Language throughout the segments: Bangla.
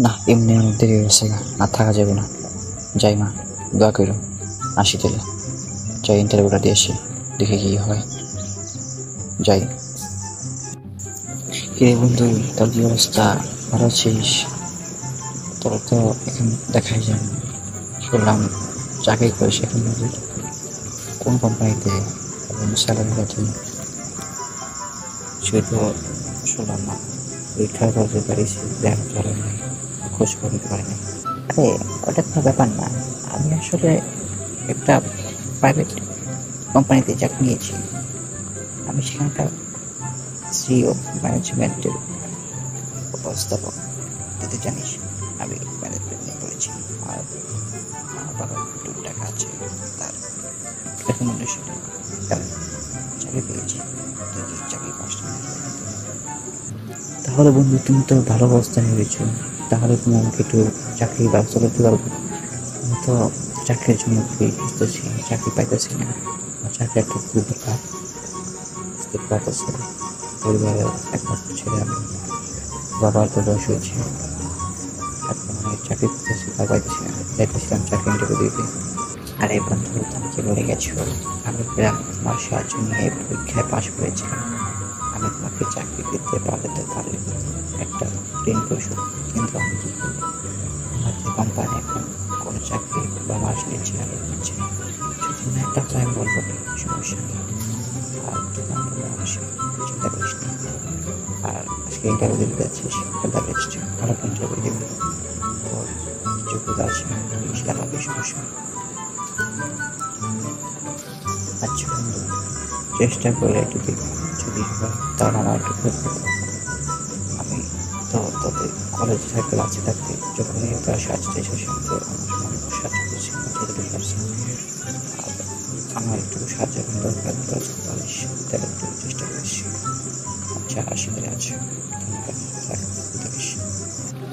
না, এমনি অনেক দেরি হয়েছে, আর থাকা যাবে না। যাই মা, দোয়া করো। আসি তাহলে, যাই ইন্টারভিউটা দিয়ে আসি, দেখে কি হয়। যাই। কিরে বন্ধু, তোর কি অবস্থা? ভালো আছিস? তোর তো এখন দেখাই যায় না। শুনলাম চাকরি করিস এখন নাকি, কোন কোম্পানিতে, এবং স্যালারি কত? সে তো শুনলাম না, পরীক্ষা করতে পারিস, দেখা চলে নাই, খোঁজ করতে পারিনি। আরে ওটা কোনো ব্যাপার না, আমি আসলে একটা প্রাইভেট কোম্পানিতে চাকরি নিয়েছি। আমি সেখানকার সিইও, ম্যানেজমেন্টের উপস্থাপক। তুই তো জানিস আমি ম্যানেজমেন্ট নিয়ে পড়েছি। আর আমার বাবার একটু টাকা আছে, তার রেকমেন্ডেশন চাকরি পেয়েছি। তুই কি চাকরি পাস না? তাহলে বন্ধু, তুমি তো ভালো অবস্থায় হয়েছো, তাহলে তুমি আমাকে একটু চাকরির ব্যবস্থা করতে পারবো? আমি তো চাকরির জন্য খুবই খুঁজতেছি, চাকরি পাইতেছি না। আমার চাকরি একটা খুবই দরকার, বুঝতে পারতেছি। পরিবারের একমাত্র ছেলে আমি, বাবার তো বয়স হয়েছে, এখন আমি চাকরি করতেছি, তা পাইতেছি না। যাইতেছিলাম চাকরি ইন্টারভিউ দিতে। আরে বন্ধু, তুমি কি বলে গেছো? আমি প্রায় তোমার সাহায্য নিয়ে পরীক্ষায় পাশ করেছিলাম। আমি তোমাকে চাকরি দিতে পারলে তো ভালো, একটা ঋণ পরিশোধ। কিন্তু আমি কী করবো? আমার যে কোম্পানি এখন কোনো চাকরি বা মাস নিচ্ছে না, নিচ্ছে না। যদি না, তাহলে আমি বলবো সমস্যা নেই। আর তুমি বলবো অবশ্যই, চিন্তা করিস না। আর আজকে ইন্টারভিউ দিতে যাচ্ছিস, দ্য বেস্ট, ভালো ইন্টারভিউ দেবে। তোর যোগ্যতা আছে, সেটা পাবে, সমস্যা নেই। আচ্ছা বন্ধু, চেষ্টা করে একটু দেখি, যদি হয় তাহলে আমার একটু খোঁজ। আমি তো তোদের কলেজে থাকতে, বাচ্চা থাকতে যখনই তারা সাহায্য চাইছে, আমি তো আমার সাহায্য করছি, যতটুকু পারছি। আর আমার একটু সাহায্য এখন দরকার, তোরা যদি পারিস তাহলে একটু চেষ্টা করিস। আচ্ছা, আসি তাহলে। আচ্ছা, ধন্যবাদ, থাকিস।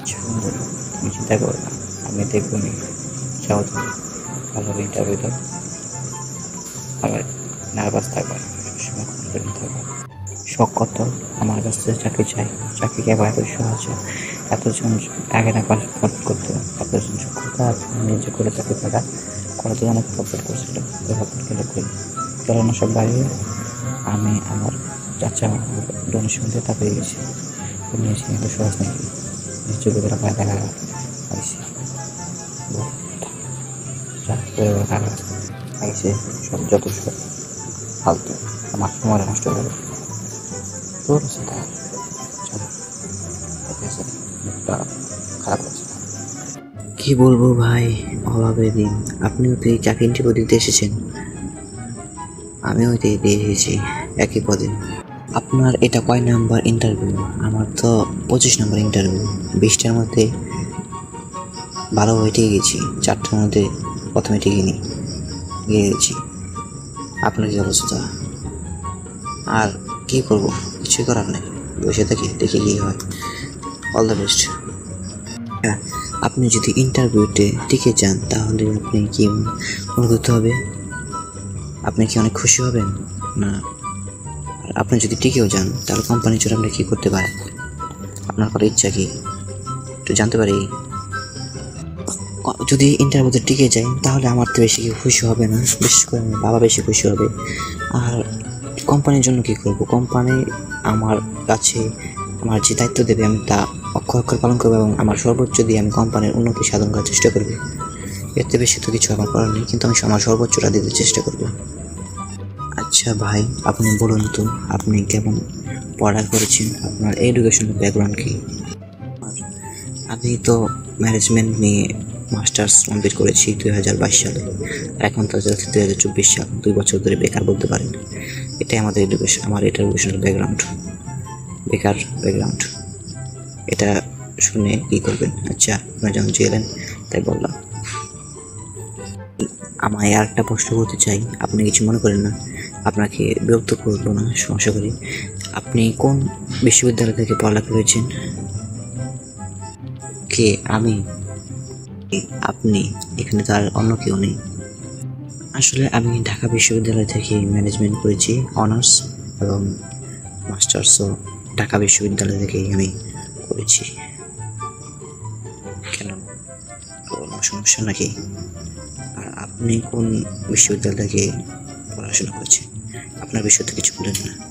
আচ্ছা বন্ধু, তুমি চিন্তা করো না, আমি দেখবো নি। যাও তুমি, ভালোভাবে ইন্টারভিউ দাও। আর নার্ভাস থাকবে না, সবসময় কনফিডেন্ট থাকবে। শখ কত, আমার কাছ থেকে চাকরি চাই। চাকরি কি এত সহজ? এতজন আগে না কমপ্লিট করতো, এতজন যোগ্যতা নিজে করে চাকরি থাকা কত অনেক কমপ্লিট করছিল, কেননা সব বাইরে। আমি আমার চাচা ডোনেশন দিয়ে তা পেয়ে গেছি, নিয়েছি। এত সহজ নাকি? যোগ্যতাটা পায় দেখা পাইছি, পাইছে সব যত সব ফালতু, আমার সময় নষ্ট করে তোর সেটা। চলো, খারাপ হচ্ছে। কি বলবো ভাই, অভাবের দিন। আপনিও তো এই চাকরি ইন্টারভিউ দিতে এসেছেন, আমিও দিয়ে এসেছি একই পদে। আপনার এটা কয় নাম্বার ইন্টারভিউ? আমার তো 25 নম্বর ইন্টারভিউ। 20টার মধ্যে ভালোভাবে টিকে গেছি, 4টার মধ্যে প্রথমে টিকে গিয়ে গেছি। আপনার কি অবস্থা? আর কি করবো, কিছুই করার নেই, বসে থাকি, দেখি কি হয়। All the best. হ্যাঁ, আপনি যদি ইন্টারভিউতে টিকে যান তাহলে আপনি কি মনে করতে হবে? আপনি কি অনেক খুশি হবেন না? আপনি যদি টিকেও যান তাহলে কোম্পানির জন্য আপনি কী করতে পারেন? আপনার করার ইচ্ছা কি একটু জানতে পারি? যদি ইন্টারভিউতে টিকে যায় তাহলে আমার তো বেশি কেউ খুশি হবে না, বিশেষ করে আমার বাবা বেশি খুশি হবে। আর কোম্পানির জন্য কী করবো? কোম্পানি আমার কাছে আমার যে দায়িত্ব দেবে আমি তা অক্ষর অক্ষর পালন করবো, এবং আমার সর্বোচ্চ দিয়ে আমি কোম্পানির উন্নতি সাধন করার চেষ্টা করবো। এতে বেশি তো কিছু আমার করার নেই, কিন্তু আমি আমার সর্বোচ্চটা দিতে চেষ্টা করবো। আচ্ছা ভাই, আপনি বলুন তো, আপনি কেমন পড়া করেছেন? আপনার এডুকেশনাল ব্যাকগ্রাউন্ড কি? আমি তো ম্যানেজমেন্ট নিয়ে মাস্টার্স কমপ্লিট করেছি 2022 সালে। এখন তো যাচ্ছে 2024 সাল, 2 বছর ধরে বেকার বলতে পারেন। এটাই আমাদের এডুকেশন, আমার এটা এডুকেশনাল ব্যাকগ্রাউন্ড, বেকার ব্যাকগ্রাউন্ড। এটা শুনে কী করবেন? আচ্ছা, আপনারা যখন চেয়েলেন তাই বললাম। আমায় আর একটা প্রশ্ন করতে চাই, আপনি কিছু মনে করেন না? আপনাকে বিরক্ত করবো না, সমস্যা করি। আপনি কোন বিশ্ববিদ্যালয় থেকে পড়ালেখা করেছেন? কে? আমি? আপনি? এখানে তো আর অন্য কেউ নেই। আসলে আমি ঢাকা বিশ্ববিদ্যালয় থেকে ম্যানেজমেন্ট করেছি অনার্স, এবং মাস্টার্সও ঢাকা বিশ্ববিদ্যালয় থেকেই আমি করেছি। কোনো সমস্যা নাকি? আর আপনি কোন বিশ্ববিদ্যালয় থেকে পড়াশোনা করেছেন? আপনার বিষয় তো কিছু বললেন না।